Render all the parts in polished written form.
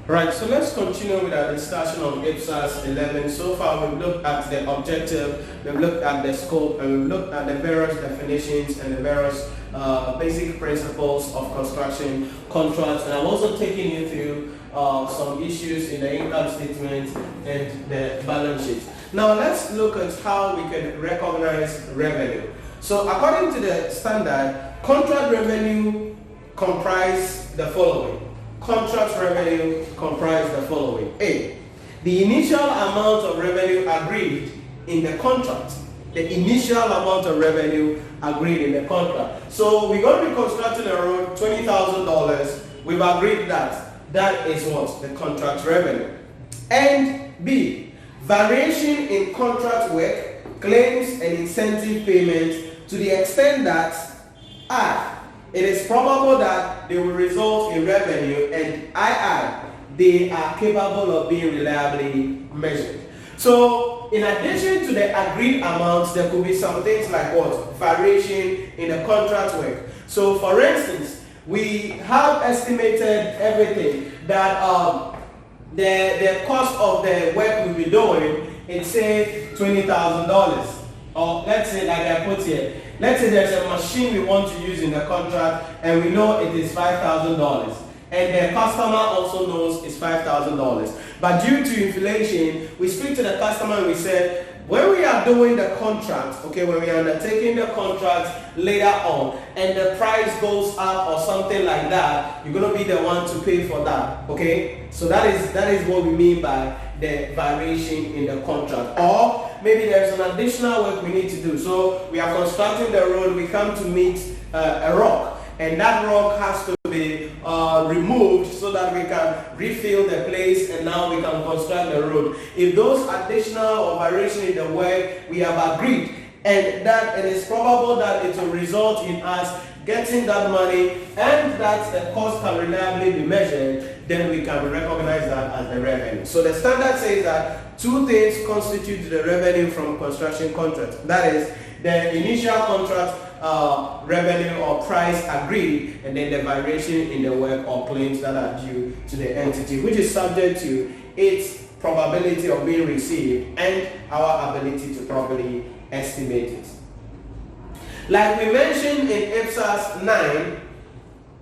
Right, so let's continue with our discussion on IPSAS 11. So far we've looked at the objective, we've looked at the scope, and we've looked at the various definitions and the various basic principles of construction contracts, and I've also taken you through some issues in the income statement and the balance sheet. Now let's look at how we can recognize revenue. So according to the standard, contract revenue comprise the following. Contract revenue comprise the following. A, the initial amount of revenue agreed in the contract. The initial amount of revenue agreed in the contract. So we're going to be constructing a road, $20,000. We've agreed that is what? The contract revenue. And B, variation in contract work, claims and incentive payments to the extent that I, it is probable that they will result in revenue, and I, they are capable of being reliably measured. So in addition to the agreed amounts, there could be some things like what? Variation in the contract work. So for instance, we have estimated everything that the cost of the work we'll be doing is say $20,000. Or let's say, like I put here, let's say there's a machine we want to use in the contract and we know it is $5,000. And the customer also knows it's $5,000. But due to inflation, we speak to the customer and we said, when we are doing the contract, okay, when we are undertaking the contract later on, and the price goes up or something like that, you're going to be the one to pay for that, okay? So that is what we mean by the variation in the contract. Or maybe there's an additional work we need to do. So we are constructing the road, we come to meet a rock, and that rock has to be removed so that we can refill the place, and now we can construct the road. If those additional or variation in the work we have agreed, and that it is probable that it will result in us getting that money and that the cost can reliably be measured, then we can recognize that as the revenue. So the standard says that two things constitute the revenue from construction contract. That is the initial contract revenue or price agreed, and then the variation in the work or claims that are due to the entity, which is subject to its probability of being received and our ability to properly estimate it. Like we mentioned in IPSAS 9,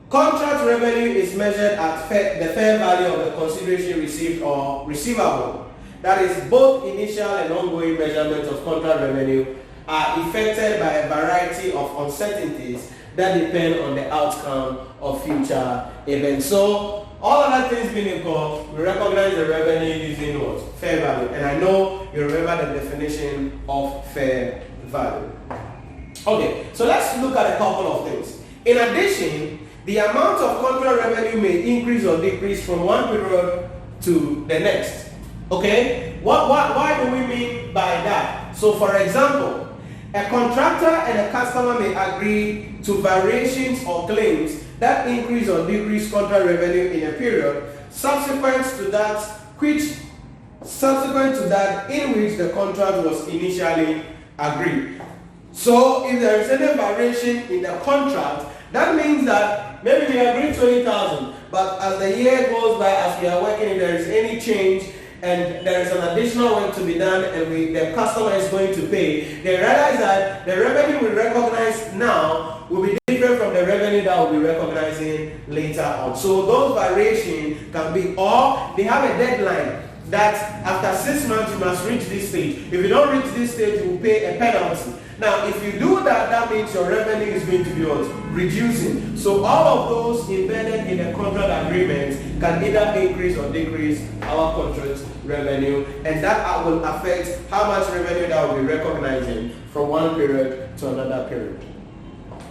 contract revenue is measured at the fair value of the consideration received or receivable. That is, both initial and ongoing measurements of contract revenue are affected by a variety of uncertainties that depend on the outcome of future events. So all other things being equal, we recognize the revenue using what? Fair value. And I know you remember the definition of fair value. Okay, so let's look at a couple of things. In addition, the amount of contract revenue may increase or decrease from one period to the next. Okay, why do we mean by that? So for example, a contractor and a customer may agree to variations or claims that increase or decrease contract revenue in a period subsequent to that in which the contract was initially agreed. So if there is any variation in the contract, that means that maybe we agreed 20,000, but as the year goes by, as we are working, if there is any change and there is an additional work to be done and the customer is going to pay, they realize that the revenue we recognize now will be different from the revenue that we'll be recognizing later on. So those variations can be, or they have a deadline that after 6 months you must reach this stage. If you don't reach this stage, you will pay a penalty. Now, if you do that, that means your revenue is going to be reducing. So all of those embedded in the contract agreements can either increase or decrease our contract revenue, and that will affect how much revenue that we'll be recognizing from one period to another period.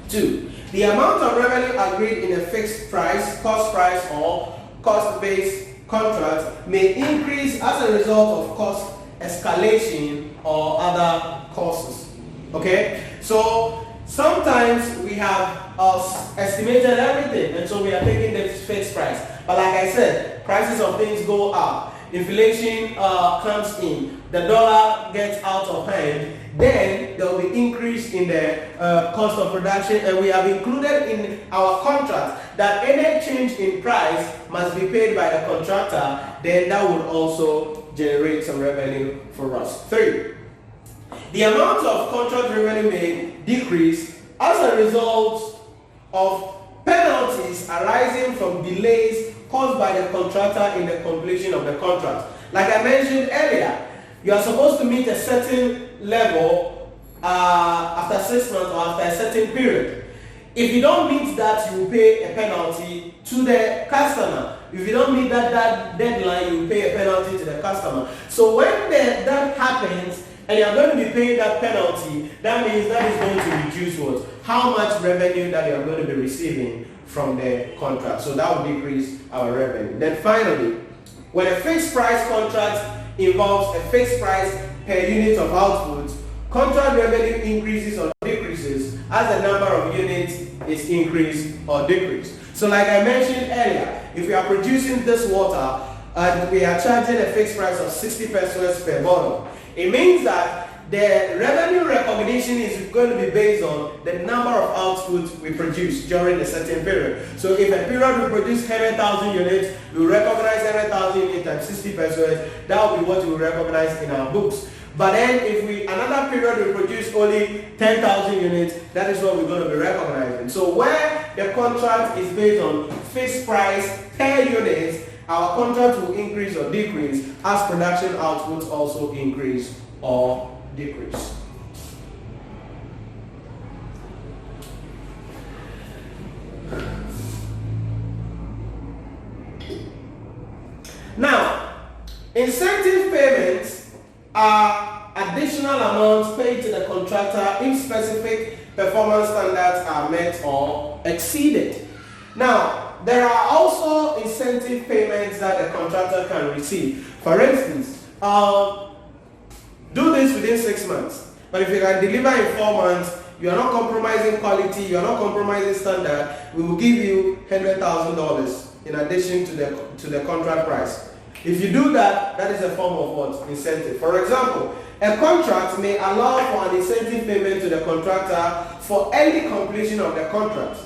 2, the amount of revenue agreed in a fixed price, cost price, or cost-based contract may increase as a result of cost escalation or other causes. Okay, so sometimes we have estimated everything, and so we are taking the fixed price. But like I said, prices of things go up, inflation comes in, the dollar gets out of hand, then there will be increase in the cost of production, and we have included in our contract that any change in price must be paid by the contractor, then that would also generate some revenue for us. 3. The amount of contract revenue may decrease as a result of penalties arising from delays caused by the contractor in the completion of the contract. Like I mentioned earlier, you are supposed to meet a certain level after 6 months or after a certain period. If you don't meet that, you will pay a penalty to the customer. If you don't meet that deadline, you will pay a penalty to the customer. So when that happens, and you're going to be paying that penalty, that means that is going to reduce what? How much revenue that you're going to be receiving from the contract. So that will decrease our revenue. Then finally, when a fixed price contract involves a fixed price per unit of output, contract revenue increases or decreases as the number of units is increased or decreased. So like I mentioned earlier, if we are producing this water and we are charging a fixed price of 60 pesos per bottle, it means that the revenue recognition is going to be based on the number of outputs we produce during a certain period. So if a period we produce 100,000 units, we recognize 100,000 units at 60 pesos. That will be what we recognize in our books. But then if another period we produce only 10,000 units, that is what we're going to be recognizing. So where the contract is based on fixed price per unit, our contract will increase or decrease as production outputs also increase or decrease. Now, incentive payments are additional amounts paid to the contractor if specific performance standards are met or exceeded. Now, there are also incentive payments that the contractor can receive. For instance, do this within 6 months. But if you can deliver in 4 months, you are not compromising quality, you are not compromising standard, we will give you $100,000 in addition to the contract price. If you do that, that is a form of what? Incentive. For example, a contract may allow for an incentive payment to the contractor for early completion of the contract.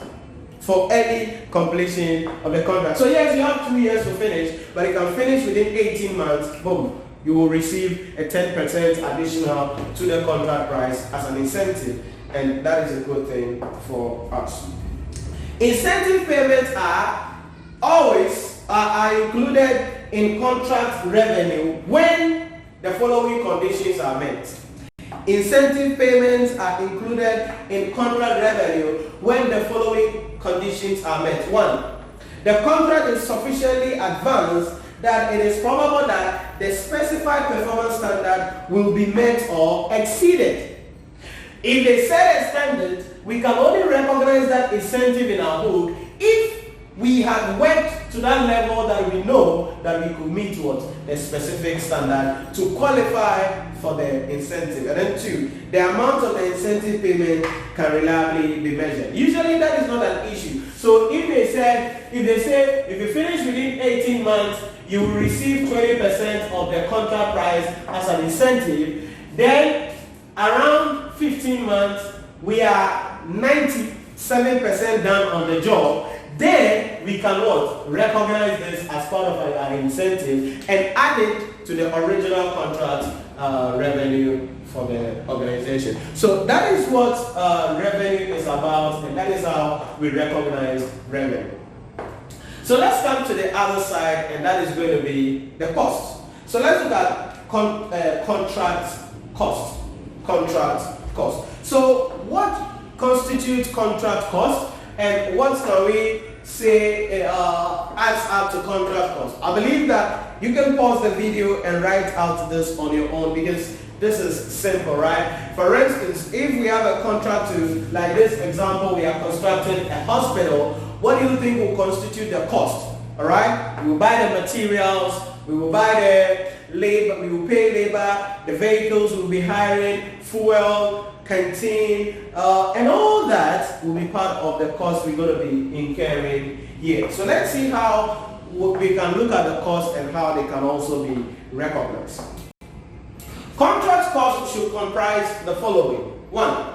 For early completion of the contract. So yes, you have 2 years to finish, but you can finish within 18 months, boom, you will receive a 10% additional to the contract price as an incentive, and that is a good thing for us. Incentive payments are always included in contract revenue when the following conditions are met. Incentive payments are included in contract revenue when the following conditions are met. 1. The contract is sufficiently advanced that it is probable that the specified performance standard will be met or exceeded. If they set a standard, we can only recognize that incentive in our book if we have worked to that level that we know that we could meet what? The specific standard to qualify for the incentive. And then 2, the amount of the incentive payment can reliably be measured. Usually that is not an issue. So if they say if you finish within 18 months, you will receive 20% of the contract price as an incentive, then around 15 months, we are 97% done on the job. Then we can what? Recognize this as part of our incentive and add it to the original contract revenue for the organization. So that is what revenue is about, and that is how we recognize revenue. So let's come to the other side, and that is going to be the cost. So let's look at contract cost. Contract cost. So what constitutes contract cost? And what can we say adds up to contract cost? I believe that you can pause the video and write out this on your own because this is simple, right? For instance, if we have a contract to, like this example, we are constructing a hospital, what do you think will constitute the cost? All right? We will buy the materials, we will buy the labor, we will pay labor, the vehicles we will be hiring, fuel, canteen, and all that will be part of the cost we're going to be incurring here. So let's see how we can look at the costs and how they can also be recognized. Contract costs should comprise the following. 1.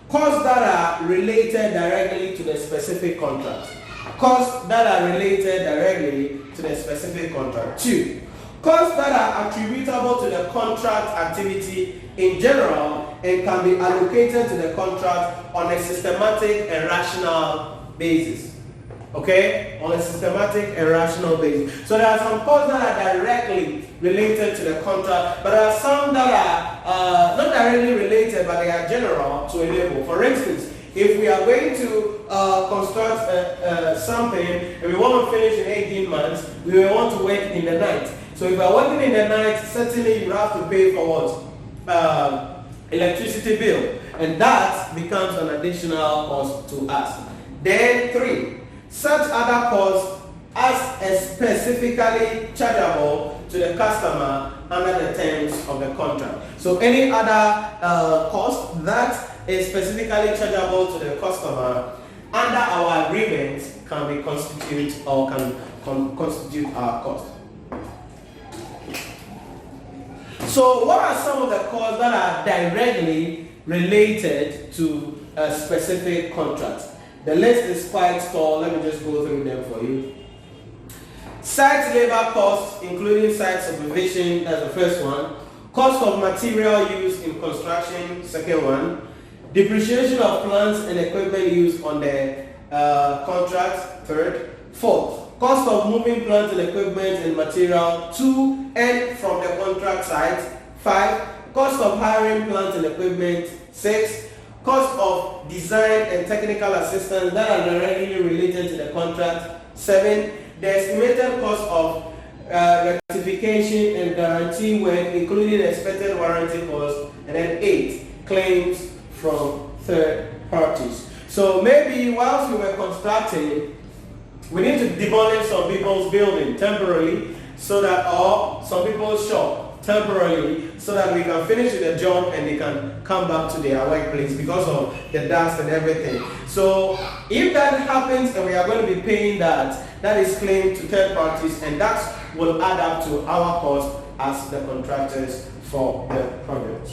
Costs that are related directly to the specific contract. Costs that are related directly to the specific contract. 2. Costs that are attributable to the contract activity in general and can be allocated to the contract on a systematic and rational basis. Okay? On a systematic and rational basis. So there are some costs that are directly related to the contract, but there are some that are not directly related, but they are general to a level. For instance, if we are going to construct something and we want to finish in 18 months, we will want to work in the night. So if we are working in the night, certainly you have to pay for what? Electricity bill. And that becomes an additional cost to us. Then 3. Such other costs as specifically chargeable to the customer under the terms of the contract. So any other cost that is specifically chargeable to the customer under our agreement can be constitute or can constitute our cost. So what are some of the costs that are directly related to a specific contract? The list is quite tall. Let me just go through them for you. Site labor costs, including site supervision, that's the first one. Cost of material used in construction, second one. Depreciation of plants and equipment used on the contract, third. Fourth, cost of moving plants and equipment and material to and from the contract site. 5. Cost of hiring plants and equipment. 6. Cost of design and technical assistance that are directly related to the contract. 7. The estimated cost of rectification and guarantee work, including expected warranty costs. And then 8. Claims from third parties. So maybe whilst we were constructing, we need to demolish some people's building temporarily, so that, or some people's shop temporarily, so that we can finish the job and they can come back to their workplace because of the dust and everything. So if that happens and we are going to be paying that, that is claimed to third parties, and that will add up to our cost as the contractors for the project.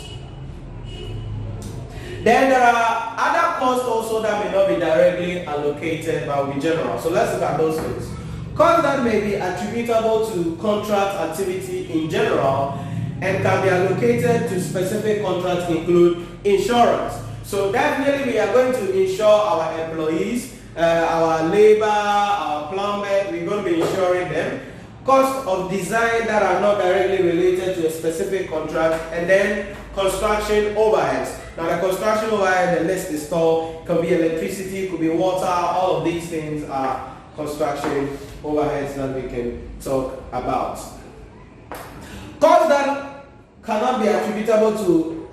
Then there are other costs also that may not be directly allocated but will be general. So let's look at those things. Costs that may be attributable to contract activity in general and can be allocated to specific contracts include insurance. So definitely we are going to insure our employees, our labor, our plumber, we're going to be insuring them. Costs of design that are not directly related to a specific contract, and then construction overheads. Now the construction overhead, the list is tall. It could be electricity, it could be water, all of these things are construction overheads that we can talk about. Costs that cannot be attributable to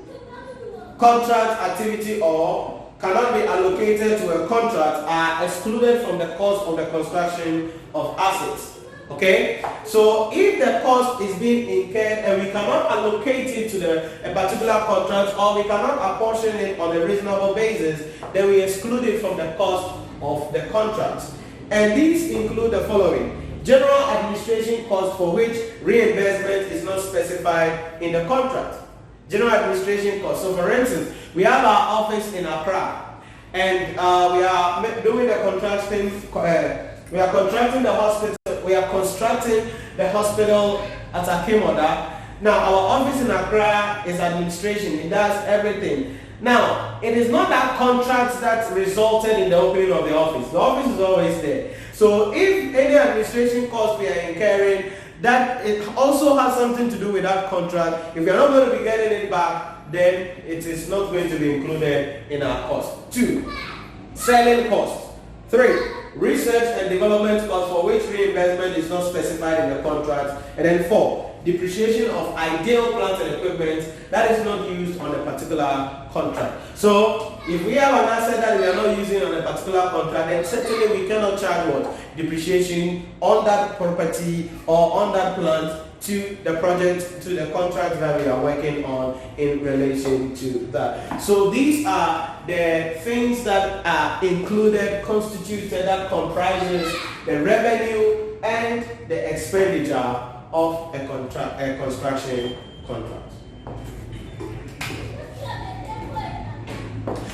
contract activity or cannot be allocated to a contract are excluded from the cost of the construction of assets. Okay, so if the cost is being incurred and we cannot allocate it to a particular contract, or we cannot apportion it on a reasonable basis, then we exclude it from the cost of the contract. And these include the following: general administration costs for which reimbursement is not specified in the contract. General administration costs. So for instance, we have our office in Accra, and we are doing the contracting. We are contracting the hospital. We are constructing the hospital at Akimoda. Now, our office in Accra is administration. It does everything. Now, it is not that contract that resulted in the opening of the office. The office is always there. So, if any administration cost we are incurring, that it also has something to do with that contract. If we are not going to be getting it back, then it is not going to be included in our cost. 2. Selling costs. 3. Research and development costs for which reimbursement is not specified in the contract. And then 4. Depreciation of ideal plant and equipment that is not used on a particular contract. So if we have an asset that we are not using on a particular contract, then certainly we cannot charge what? Depreciation on that property or on that plant to the project, to the contract that we are working on in relation to that. So these are the things that are included, constituted, that comprises the revenue and and the expenditure of a construction contract.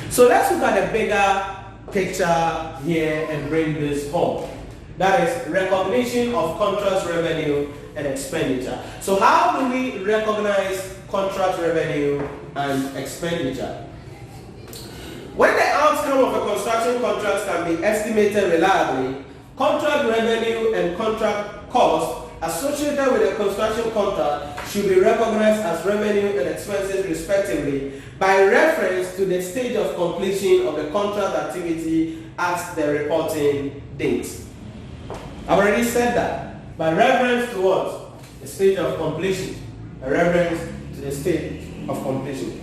So let's look at the bigger picture here and bring this home. That is recognition of contract revenue and expenditure. So how do we recognize contract revenue and expenditure? When the outcome of a construction contract can be estimated reliably, contract revenue and contract costs associated with a construction contract should be recognized as revenue and expenses respectively by reference to the stage of completion of the contract activity at the reporting date. I've already said that. By reference to what? The stage of completion. By reference to the stage of completion.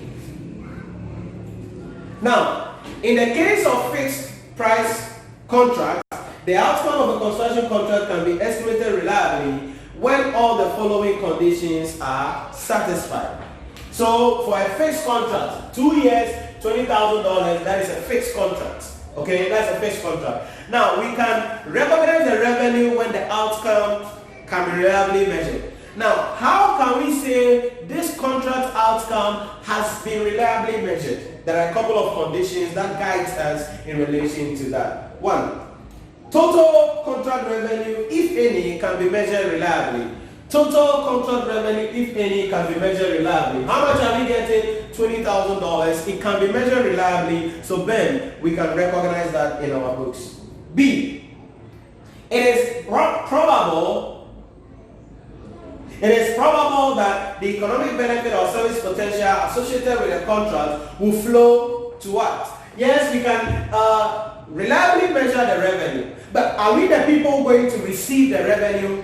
Now, in the case of fixed price contracts, the outcome of a construction contract can be estimated reliably when all the following conditions are satisfied. So, for a fixed contract, 2 years, $20,000, that is a fixed contract. Okay, that's a fixed contract. Now, we can recognize the revenue when the outcome can be reliably measured. Now, how can we say this contract outcome has been reliably measured? There are a couple of conditions that guide us in relation to that. One, total contract revenue, if any, can be measured reliably. Total contract revenue, if any, can be measured reliably. How much are we getting? $20,000. It can be measured reliably, so then we can recognize that in our books. B, it is probable that the economic benefit or service potential associated with a contract will flow to us. Yes, we can reliably measure the revenue, but are we the people going to receive the revenue?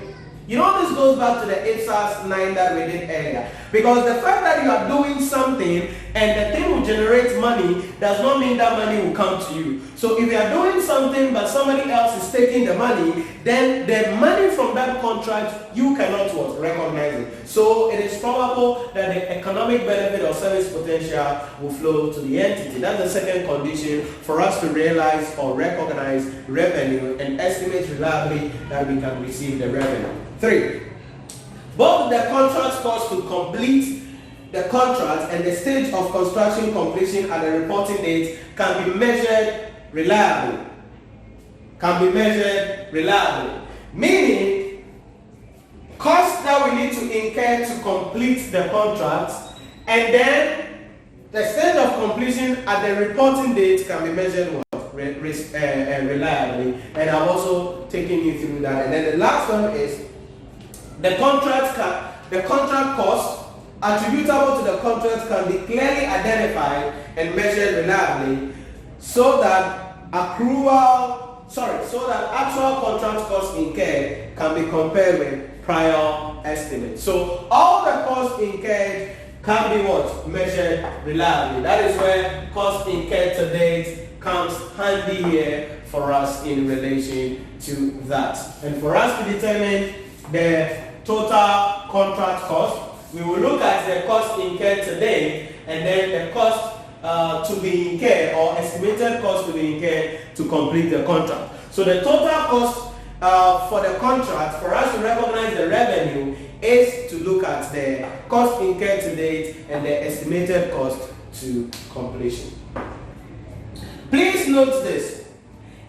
You know, this goes back to the IPSAS 9 that we did earlier. Because the fact that you are doing something and the thing will generate money does not mean that money will come to you. So if you are doing something but somebody else is taking the money, then the money from that contract, you cannot recognize it. So it is probable that the economic benefit or service potential will flow to the entity. That's the second condition for us to realize or recognize revenue and estimate reliably that we can receive the revenue. 3. Both the contract cost to complete the contract and the stage of construction completion at the reporting date can be measured reliably. Meaning, costs that we need to incur to complete the contract and then the stage of completion at the reporting date can be measured reliably. And I've also taken you through that. And then the last one is the contract cost attributable to the contract can be clearly identified and measured reliably so that actual contract costs incurred can be compared with prior estimates. So all the costs incurred can be measured reliably. That is where costs incurred to date comes handy here for us in relation to that. And for us to determine the total contract cost, we will look at the cost incurred today and then the cost to be incurred or estimated cost to be incurred to complete the contract. So the total cost for the contract, for us to recognize the revenue, is to look at the cost incurred to date and the estimated cost to completion. Please note this.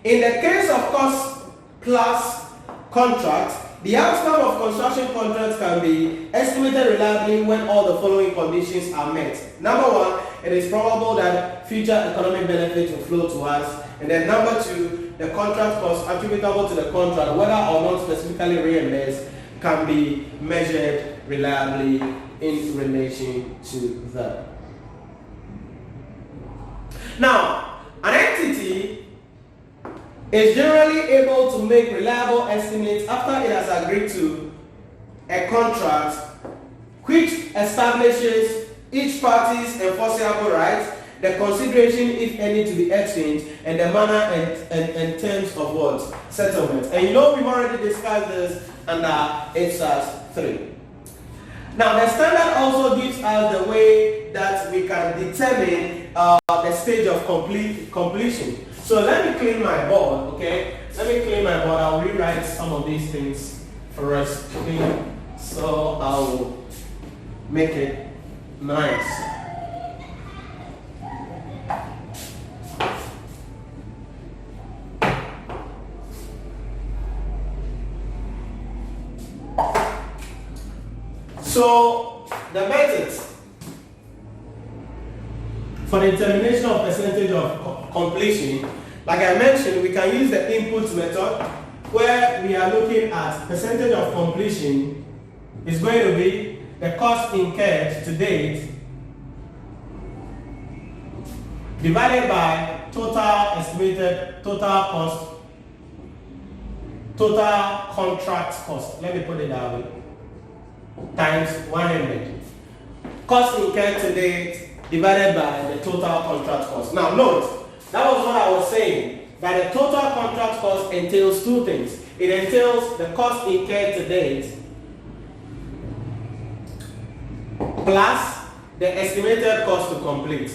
In the case of cost plus contract, the outcome of construction contracts can be estimated reliably when all the following conditions are met. Number 1, it is probable that future economic benefits will flow to us. And then number 2, the contract cost attributable to the contract, whether or not specifically reimbursed, can be measured reliably in relation to that. Now, an entity is generally able to make reliable estimates after it has agreed to a contract which establishes each party's enforceable rights, the consideration, if any, to be exchanged, and the manner and terms of what? Settlement. And you know we've already discussed this under IPSAS 3. Now the standard also gives us the way that we can determine the stage of completion. So let me clean my board, okay? Let me clean my board. I'll rewrite some of these things for us to clean, so I will make it nice. So the methods for the determination of percentage of completion, like I mentioned, we can use the input method where we are looking at percentage of completion is going to be the cost incurred to date divided by total estimated total cost, total contract cost. Let me put it that way. Times 100. Cost incurred to date divided by the total contract cost. Now note, that was what I was saying, that the total contract cost entails two things. It entails the cost incurred to date plus the estimated cost to complete.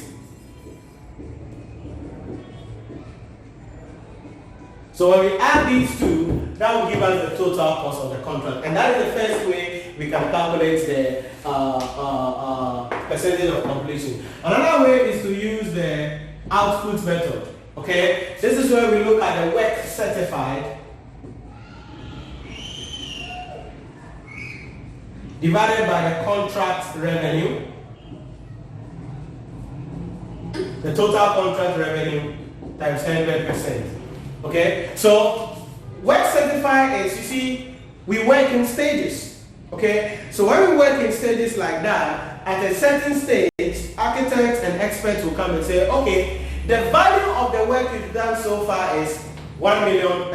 So when we add these two, that will give us the total cost of the contract. And that is the first way we can calculate the percentage of completion. Another way is to use the output method. Okay, this is where we look at the work certified divided by the contract revenue, the total contract revenue times 100%. Okay, so work certified is, you see, we work in stages. Okay, so when we work in stages like that, at a certain stage, architects and experts will come and say, okay, the value of the work you've done so far is 1 million.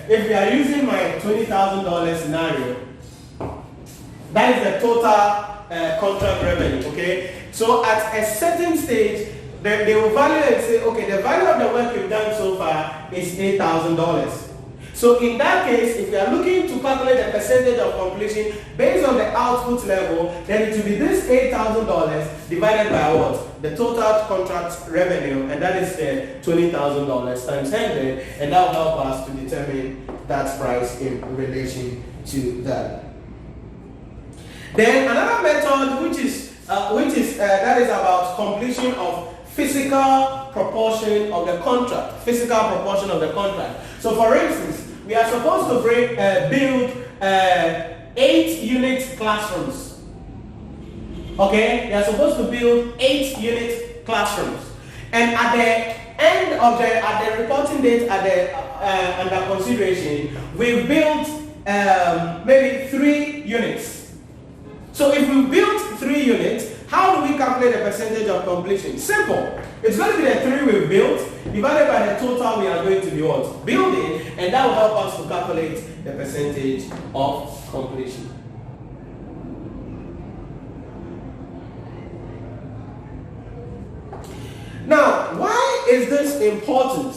If we are using my $20,000 scenario, that is the total contract revenue. Okay, so at a certain stage, they will value and say, okay, the value of the work you've done so far is $8,000. So in that case, if we are looking to calculate the percentage of completion based on the output level, then it will be this $8,000 divided by what? The total contract revenue, and that is $20,000 times 100, and that will help us to determine that price in relation to that. Then another method, which is that is about completion of physical proportion of the contract. Physical proportion of the contract. So for instance, we are supposed to build 8-unit classrooms. Okay, we are supposed to build 8-unit classrooms, and at the end of the reporting date, under consideration, we built maybe 3 units. So if we built 3 units, how do we calculate the percentage of completion? Simple. It's going to be the 3 we built divided by the total we are going to be what? Building, and that will help us to calculate the percentage of completion. Now, why is this important?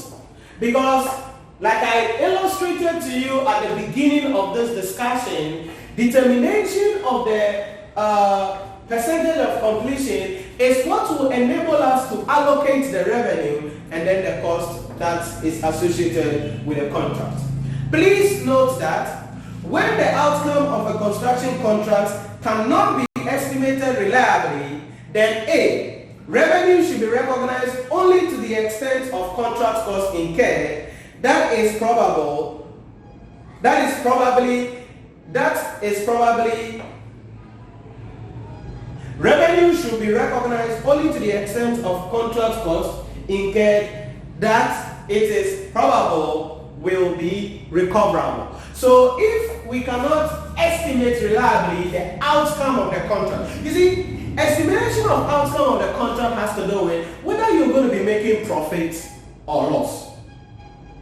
Because, like I illustrated to you at the beginning of this discussion, determination of the percentage of completion is what will enable us to allocate the revenue and then the cost that is associated with the contract. Please note that when the outcome of a construction contract cannot be estimated reliably, then A, revenue should be recognized only to the extent of contract costs incurred. That is probably revenue should be recognized only to the extent of contract costs incurred that it is probable will be recoverable. So if we cannot estimate reliably the outcome of the contract, you see, estimation of outcome of the contract has to do with whether you're going to be making profit or loss.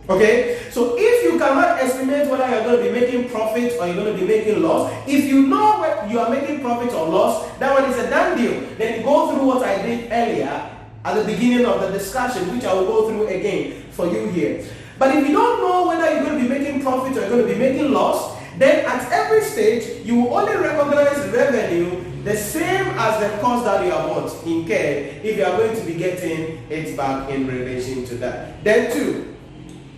Okay, so if you cannot estimate whether you're going to be making profit or you're going to be making loss, if you know whether you are making profit or loss, that one is a done deal. Then go through what I did earlier at the beginning of the discussion, which I will go through again for you here. But if you don't know whether you're going to be making profit or you're going to be making loss, then at every stage you will only recognize revenue the same as the cost that you have incurred if you are going to be getting it back in relation to that. Then 2.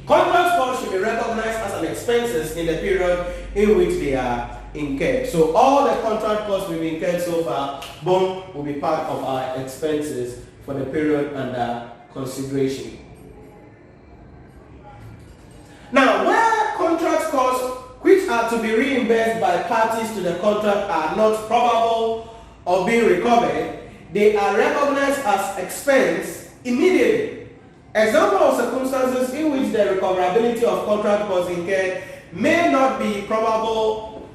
Contract costs should be recognized as an expenses in the period in which they are incurred. So all the contract costs we've incurred so far, boom, will be part of our expenses for the period under consideration. Now, where contract costs which are to be reimbursed by parties to the contract are not probable of being recovered, they are recognized as expense immediately. Example of circumstances in which the recoverability of contract costs incurred may not be probable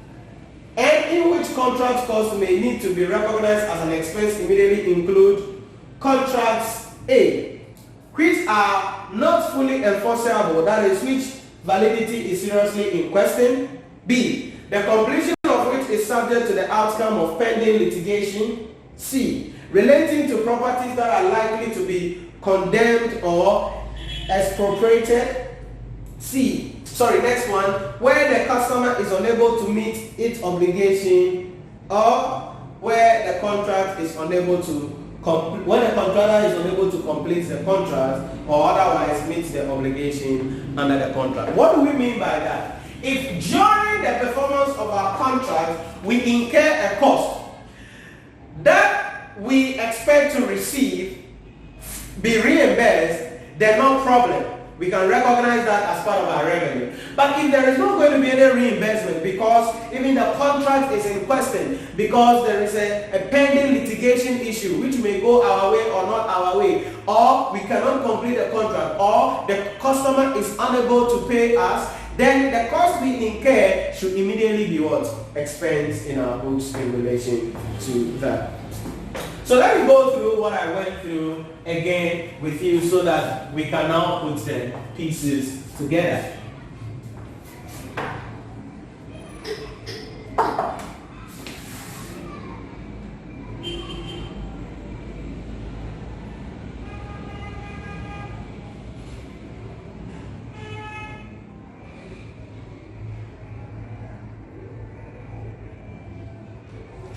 and in which contract costs may need to be recognized as an expense immediately include contracts A, which are not fully enforceable, that is, which validity is seriously in question. B, the completion of which is subject to the outcome of pending litigation. C, relating to properties that are likely to be condemned or expropriated. Next one, where the customer is unable to meet its obligation or where the contract is unable to when the contractor is unable to complete the contract or otherwise meet the obligation under the contract. What do we mean by that? If during the performance of our contract we incur a cost that we expect to receive be reimbursed, then no problem. We can recognize that as part of our revenue. But if there is not going to be any reimbursement because even the contract is in question, because there is a pending litigation issue which may go our way or not our way, or we cannot complete the contract, or the customer is unable to pay us, then the cost we incur should immediately be what? Expense in our books in relation to that. So let me go through what I went through again with you so that we can now put the pieces together.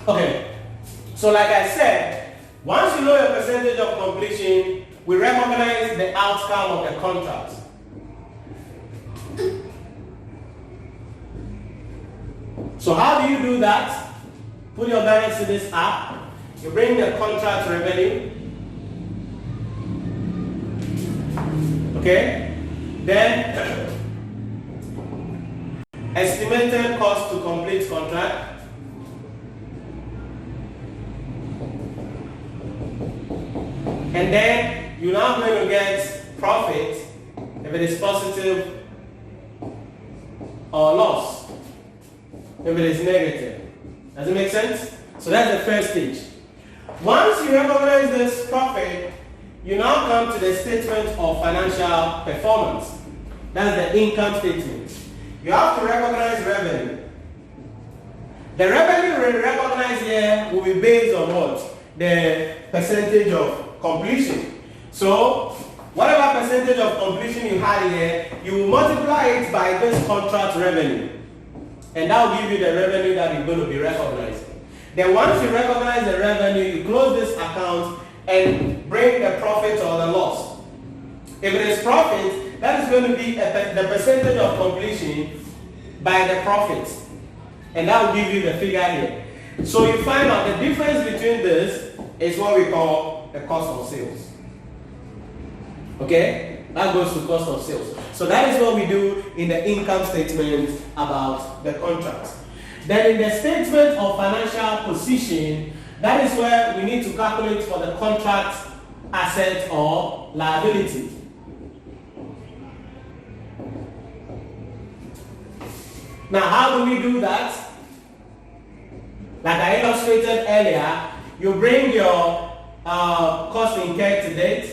Okay, so like I said, once you know your percentage of completion, we recognize the outcome of the contract. So how do you do that? Put your balance to this app. You bring the contract revenue. Okay? Then estimated cost to complete contract. And then you're now going to get profit if it is positive or loss if it is negative. Does it make sense? So that's the first stage. Once you recognize this profit, you now come to the statement of financial performance. That's the income statement. You have to recognize revenue. The revenue we recognize here will be based on what? The percentage of completion. So whatever percentage of completion you had here, you will multiply it by this contract revenue. And that will give you the revenue that is going to be recognized. Then once you recognize the revenue, you close this account and bring the profit or the loss. If it is profit, that is going to be the percentage of completion by the profit. And that will give you the figure here. So you find out the difference between this is what we call the cost of sales. Okay? That goes to cost of sales. So that is what we do in the income statement about the contract. Then in the statement of financial position, that is where we need to calculate for the contract asset or liability. Now, how do we do that? Like I illustrated earlier, you bring your cost incurred to date.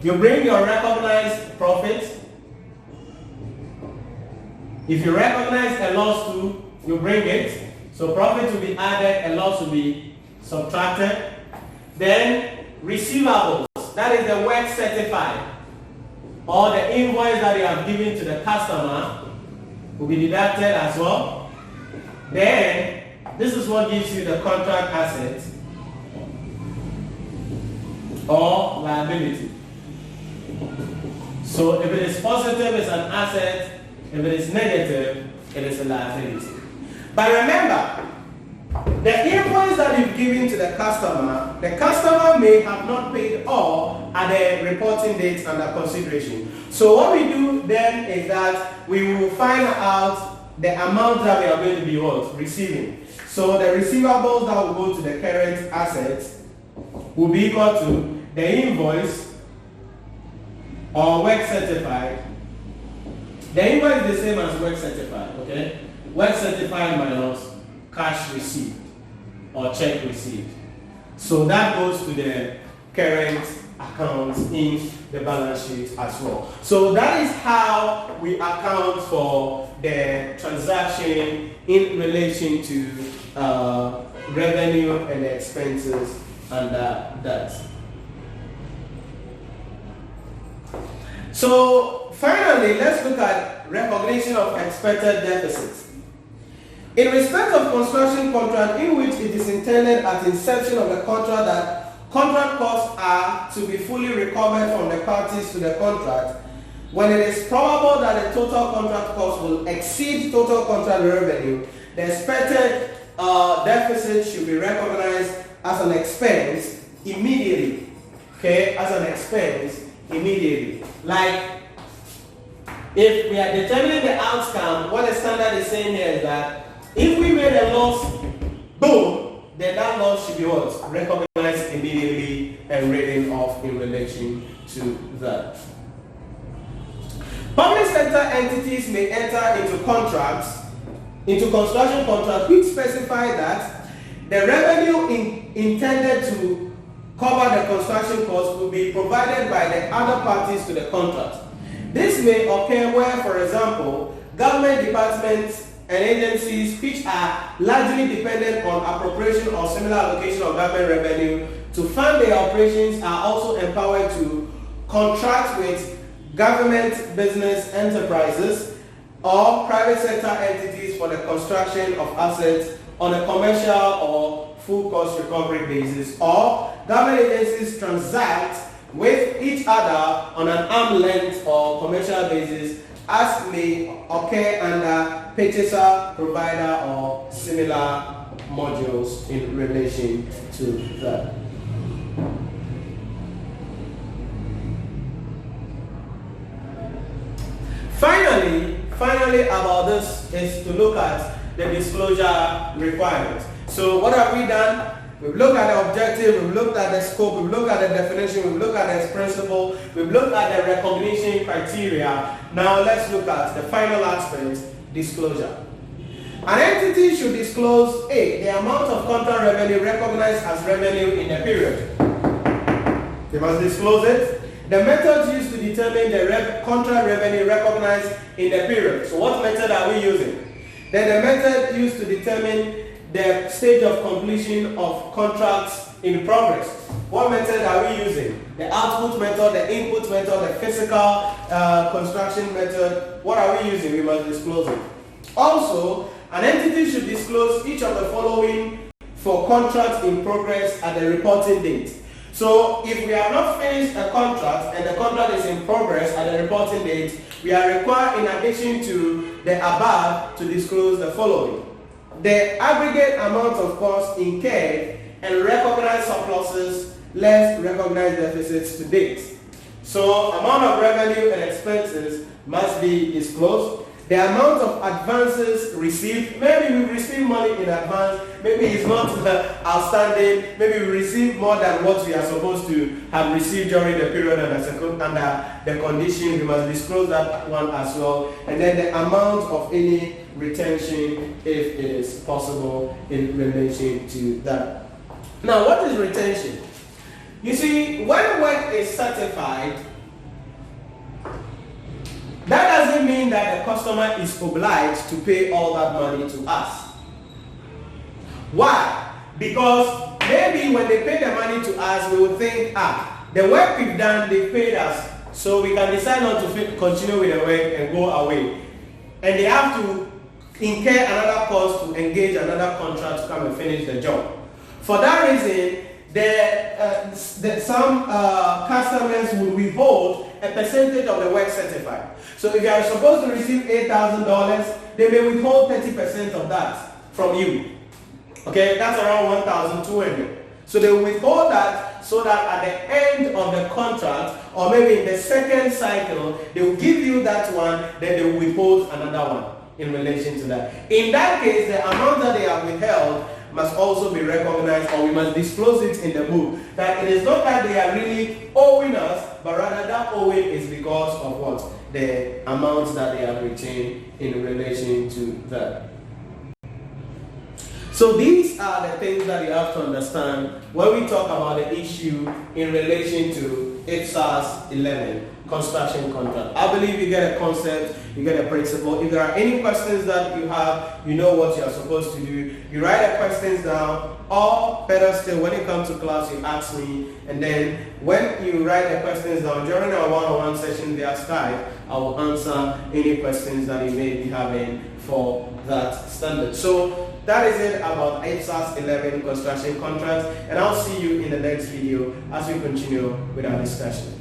You bring your recognized profit. If you recognize a loss too, you bring it. So profit will be added, a loss will be subtracted. Then receivables, that is the work certified, or the invoice that you have given to the customer will be deducted as well. Then this is what gives you the contract asset. or liability. So if it is positive, it's an asset. If it is negative, it is a liability. But remember, the invoice that you've given to the customer may have not paid all at the reporting date under consideration. So what we do then is that we will find out the amount that we are going to be receiving. So the receivables that will go to the current assets will be equal to the invoice or work certified. The invoice is the same as work certified, okay? Work certified minus cash received or check received. So that goes to the current accounts in the balance sheet as well. So that is how we account for the transaction in relation to revenue and expenses under that. So finally, let's look at recognition of expected deficits. In respect of construction contract in which it is intended at inception of the contract that contract costs are to be fully recovered from the parties to the contract, when it is probable that the total contract cost will exceed total contract revenue, the expected deficit should be recognized as an expense immediately. Okay, as an expense immediately. Like, if we are determining the outcome, what the standard is saying here is that if we made a loss, boom, then that loss should be what? Recognized immediately and written off in relation to that. Public sector entities may enter into contracts, into construction contracts, which specify that the revenue intended to cover the construction costs will be provided by the other parties to the contract. This may occur where, for example, government departments and agencies which are largely dependent on appropriation or similar allocation of government revenue to fund their operations are also empowered to contract with government business enterprises or private sector entities for the construction of assets on a commercial or full cost recovery basis, or government agencies transact with each other on an arm's length or commercial basis as may occur under purchaser, provider, or similar modules in relation to that. Finally about this is to look at the disclosure requirements. So what have we done? We've looked at the objective, we've looked at the scope, we've looked at the definition, we've looked at the principle, we've looked at the recognition criteria. Now let's look at the final aspect, disclosure. An entity should disclose A, the amount of contract revenue recognized as revenue in a period. They must disclose it. The methods used to determine the contract revenue recognized in the period. So what method are we using? Then the method used to determine the stage of completion of contracts in progress. What method are we using? The output method, the input method, the physical construction method. What are we using? We must disclose it. Also, an entity should disclose each of the following for contracts in progress at the reporting date. So if we have not finished a contract and the contract is in progress at the reporting date, we are required, in addition to the above, to disclose the following: the aggregate amount of costs incurred and recognized surpluses less recognized deficits to date. So amount of revenue and expenses must be disclosed. The amount of advances received, maybe we receive money in advance, maybe it's not outstanding, maybe we receive more than what we are supposed to have received during the period under the condition, we must disclose that one as well. And then the amount of any retention, if it is possible, in relation to that. Now, what is retention? You see, when work is certified, that doesn't mean that the customer is obliged to pay all that money to us. Why? Because maybe when they pay the money to us, we will think, the work we've done, they paid us, so we can decide not to continue with the work and go away. And they have to incur another cost to engage another contract to come and finish the job. For that reason, some customers will withhold a percentage of the work certified. So if you are supposed to receive $8,000, they may withhold 30% of that from you. Okay, that's around 1,200. So they will withhold that so that at the end of the contract, or maybe in the second cycle, they will give you that one, then they will withhold another one in relation to that. In that case, the amount that they have withheld must also be recognized, or we must disclose it in the book. That it is not that they are really owing us, but rather that owing is because of what? The amounts that they have retained in relation to that. So these are the things that you have to understand when we talk about the issue in relation to IPSAS 11, construction contract. I believe you get a concept, you get a principle. If there are any questions that you have, you know what you are supposed to do. You write the questions down, or better still, when you come to class, you ask me, and then when you write the questions down during our one-on-one session via Skype, I will answer any questions that you may be having for that standard. So that is it about IPSAS 11 construction contracts, and I'll see you in the next video as we continue with our discussion.